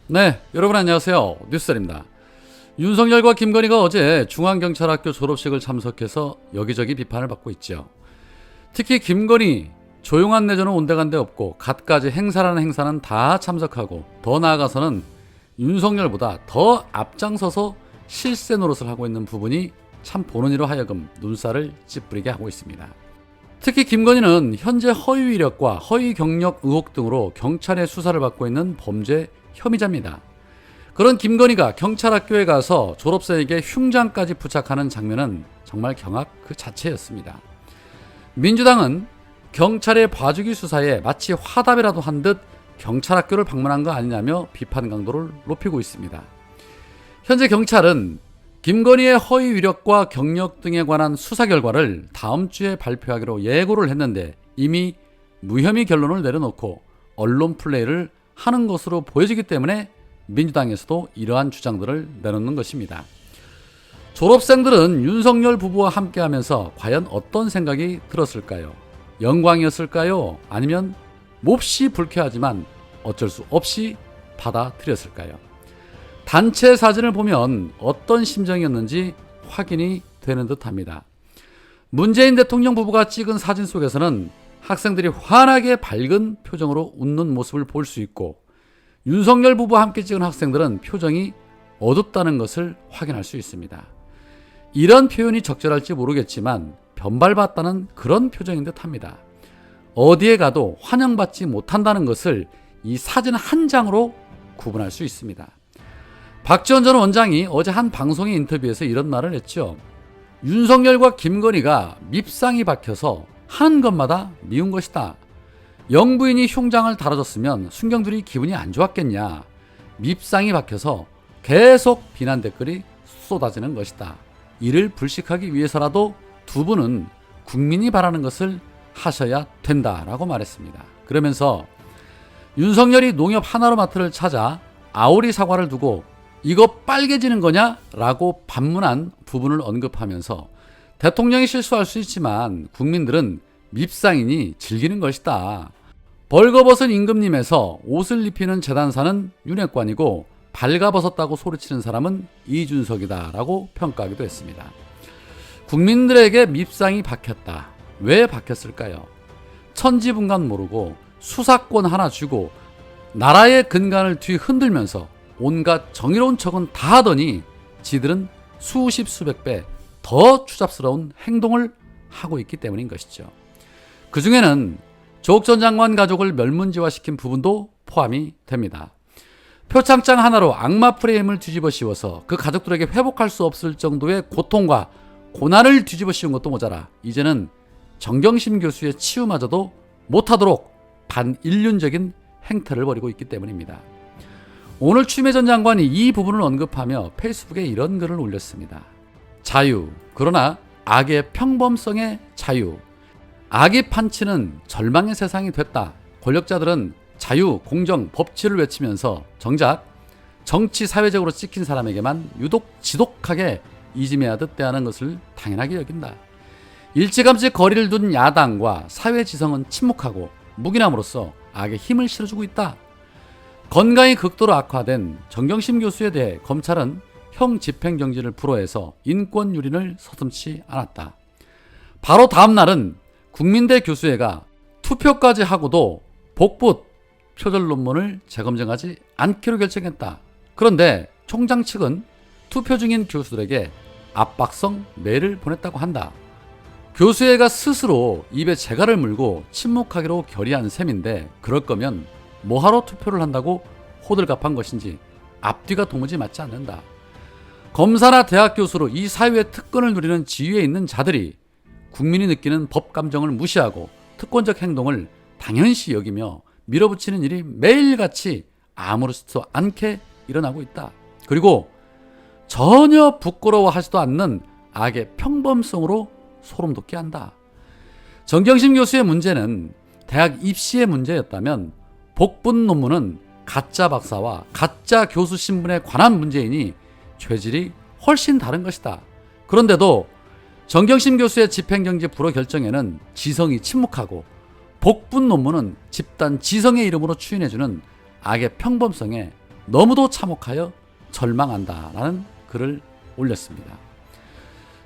네, 여러분 안녕하세요. 뉴스입니다. 윤석열과 김건희가 어제 중앙경찰학교 졸업식을 참석해서 여기저기 비판을 받고 있죠. 특히 김건희, 조용한 내전은 온데간데 없고 갖가지 행사라는 행사는 다 참석하고 더 나아가서는 윤석열보다 더 앞장서서 실세 노릇을 하고 있는 부분이 참 보는 이로 하여금 눈살을 찌푸리게 하고 있습니다. 특히 김건희는 현재 허위 이력과 허위 경력 의혹 등으로 경찰의 수사를 받고 있는 범죄 혐의자입니다. 그런 김건희가 경찰학교에 가서 졸업생에게 흉장까지 부착하는 장면은 정말 경악 그 자체였습니다. 민주당은 경찰의 봐주기 수사에 마치 화답이라도 한 듯 경찰학교를 방문한 거 아니냐며 비판 강도를 높이고 있습니다. 현재 경찰은 김건희의 허위 이력과 경력 등에 관한 수사 결과를 다음 주에 발표하기로 예고를 했는데 이미 무혐의 결론을 내려놓고 언론 플레이를 하는 것으로 보여지기 때문에 민주당에서도 이러한 주장들을 내놓는 것입니다. 졸업생들은 윤석열 부부와 함께하면서 과연 어떤 생각이 들었을까요? 영광이었을까요? 아니면 몹시 불쾌하지만 어쩔 수 없이 받아들였을까요? 단체 사진을 보면 어떤 심정이었는지 확인이 되는 듯합니다. 문재인 대통령 부부가 찍은 사진 속에서는 학생들이 환하게 밝은 표정으로 웃는 모습을 볼 수 있고 윤석열 부부와 함께 찍은 학생들은 표정이 어둡다는 것을 확인할 수 있습니다. 이런 표현이 적절할지 모르겠지만 변발받다는 그런 표정인 듯합니다. 어디에 가도 환영받지 못한다는 것을 이 사진 한 장으로 구분할 수 있습니다. 박지원 전 원장이 어제 한 방송의 인터뷰에서 이런 말을 했죠. 윤석열과 김건희가 밉상이 박혀서 하는 것마다 미운 것이다. 영부인이 흉장을 달아줬으면 순경들이 기분이 안 좋았겠냐. 밉상이 박혀서 계속 비난 댓글이 쏟아지는 것이다. 이를 불식하기 위해서라도 두 분은 국민이 바라는 것을 하셔야 된다라고 말했습니다. 그러면서 윤석열이 농협 하나로마트를 찾아 아오리 사과를 두고 이거 빨개지는 거냐? 라고 반문한 부분을 언급하면서 대통령이 실수할 수 있지만 국민들은 밉상이니 즐기는 것이다. 벌거벗은 임금님에서 옷을 입히는 재단사는 윤핵관이고 발가벗었다고 소리치는 사람은 이준석이다 라고 평가하기도 했습니다. 국민들에게 밉상이 박혔다. 왜 박혔을까요? 천지분간 모르고 수사권 하나 주고 나라의 근간을 뒤흔들면서 온갖 정의로운 척은 다 하더니 지들은 수십 수백 배 더 추잡스러운 행동을 하고 있기 때문인 것이죠. 그 중에는 조국 전 장관 가족을 멸문지화시킨 부분도 포함이 됩니다. 표창장 하나로 악마 프레임을 뒤집어 씌워서 그 가족들에게 회복할 수 없을 정도의 고통과 고난을 뒤집어 씌운 것도 모자라 이제는 정경심 교수의 치유마저도 못하도록 반인륜적인 행태를 벌이고 있기 때문입니다. 오늘 추미애 전 장관이 이 부분을 언급하며 페이스북에 이런 글을 올렸습니다. 자유, 그러나 악의 평범성의 자유. 악이 판치는 절망의 세상이 됐다. 권력자들은 자유, 공정, 법치를 외치면서 정작 정치, 사회적으로 찍힌 사람에게만 유독 지독하게 이지매하듯 대하는 것을 당연하게 여긴다. 일찌감치 거리를 둔 야당과 사회 지성은 침묵하고 묵인함으로써 악에 힘을 실어주고 있다. 건강이 극도로 악화된 정경심 교수에 대해 검찰은 형 집행정지를 불허해서 인권 유린을 서슴지 않았다. 바로 다음 날은 국민대 교수회가 투표까지 하고도 복붙 표절 논문을 재검증하지 않기로 결정했다. 그런데 총장 측은 투표 중인 교수들에게 압박성 메일을 보냈다고 한다. 교수회가 스스로 입에 재갈을 물고 침묵하기로 결의한 셈인데 그럴 거면 뭐하러 투표를 한다고 호들갑한 것인지 앞뒤가 도무지 맞지 않는다. 검사나 대학 교수로 이 사회의 특권을 누리는 지위에 있는 자들이 국민이 느끼는 법 감정을 무시하고 특권적 행동을 당연시 여기며 밀어붙이는 일이 매일같이 아무렇지도 않게 일어나고 있다. 그리고 전혀 부끄러워하지도 않는 악의 평범성으로 소름 돋게 한다. 정경심 교수의 문제는 대학 입시의 문제였다면 복분 논문은 가짜 박사와 가짜 교수 신분에 관한 문제이니 죄질이 훨씬 다른 것이다. 그런데도 정경심 교수의 집행정지 불허 결정에는 지성이 침묵하고 복분 논문은 집단 지성의 이름으로 추인해주는 악의 평범성에 너무도 참혹하여 절망한다라는 글을 올렸습니다.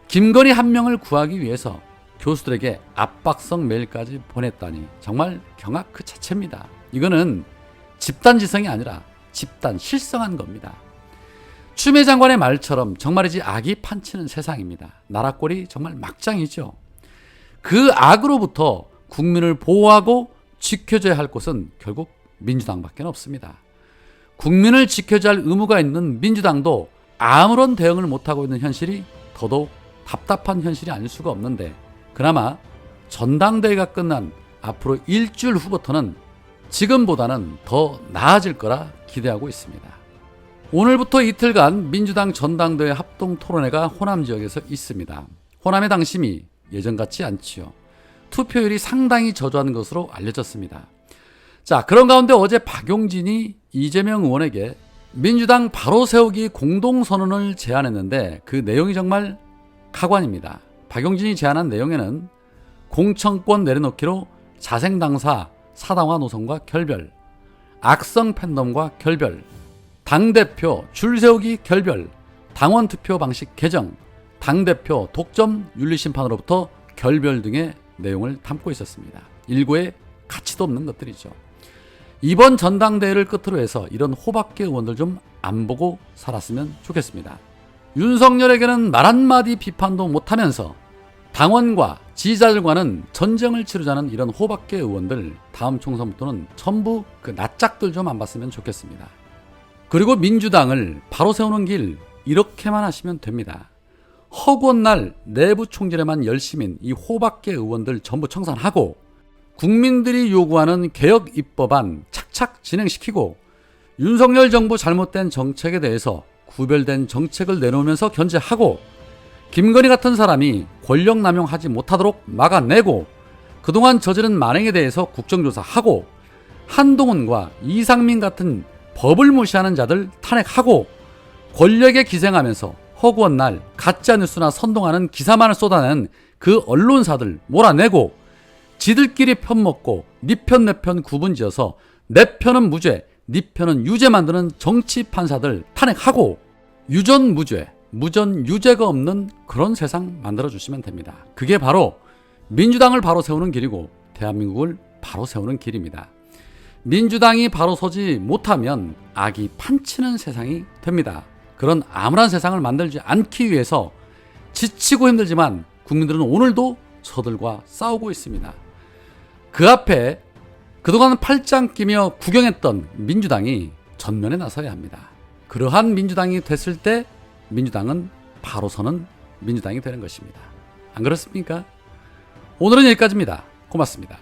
김건희 한 명을 구하기 위해서 교수들에게 압박성 메일까지 보냈다니 정말 경악 그 자체입니다. 이거는 집단지성이 아니라 집단 실성한 겁니다. 추미애 장관의 말처럼 정말이지 악이 판치는 세상입니다. 나라 꼴이 정말 막장이죠. 그 악으로부터 국민을 보호하고 지켜줘야 할 곳은 결국 민주당밖에 없습니다. 국민을 지켜줘야 할 의무가 있는 민주당도 아무런 대응을 못하고 있는 현실이 더더욱 답답한 현실이 아닐 수가 없는데, 그나마 전당대회가 끝난 앞으로 일주일 후부터는 지금보다는 더 나아질 거라 기대하고 있습니다. 오늘부터 이틀간 민주당 전당대회 합동토론회가 호남 지역에서 있습니다. 호남의 당심이 예전 같지 않지요. 투표율이 상당히 저조한 것으로 알려졌습니다. 자, 그런 가운데 어제 박용진이 이재명 의원에게 민주당 바로 세우기 공동선언을 제안했는데 그 내용이 정말 가관입니다. 박용진이 제안한 내용에는 공천권 내려놓기로 자생당사 사당화 노선과 결별, 악성 팬덤과 결별, 당대표 줄 세우기 결별, 당원 투표 방식 개정, 당대표 독점 윤리심판으로부터 결별 등의 내용을 담고 있었습니다. 일고의 가치도 없는 것들이죠. 이번 전당대회를 끝으로 해서 이런 호박계 의원들 좀 안 보고 살았으면 좋겠습니다. 윤석열에게는 말 한마디 비판도 못하면서 당원과 지지자들과는 전쟁을 치르자는 이런 호박계 의원들, 다음 총선부터는 전부 그 낯짝들 좀 안 봤으면 좋겠습니다. 그리고 민주당을 바로 세우는 길 이렇게만 하시면 됩니다. 허구한 날 내부 총질에만 열심인 이 호박계 의원들 전부 청산하고 국민들이 요구하는 개혁 입법안 착착 진행시키고 윤석열 정부 잘못된 정책에 대해서 구별된 정책을 내놓으면서 견제하고 김건희 같은 사람이 권력 남용하지 못하도록 막아내고 그동안 저지른 만행에 대해서 국정조사하고 한동훈과 이상민 같은 법을 무시하는 자들 탄핵하고 권력에 기생하면서 허구한 날 가짜뉴스나 선동하는 기사만을 쏟아낸 그 언론사들 몰아내고 지들끼리 편먹고 니 편 내 편 구분지어서 내 편은 무죄 니 편은 유죄 만드는 정치 판사들 탄핵하고 유전무죄 무전유죄가 없는 그런 세상 만들어주시면 됩니다. 그게 바로 민주당을 바로 세우는 길이고 대한민국을 바로 세우는 길입니다. 민주당이 바로 서지 못하면 악이 판치는 세상이 됩니다. 그런 암울한 세상을 만들지 않기 위해서 지치고 힘들지만 국민들은 오늘도 저들과 싸우고 있습니다. 그 앞에 그동안 팔짱 끼며 구경했던 민주당이 전면에 나서야 합니다. 그러한 민주당이 됐을 때 민주당은 바로 서는 민주당이 되는 것입니다. 안 그렇습니까? 오늘은 여기까지입니다. 고맙습니다.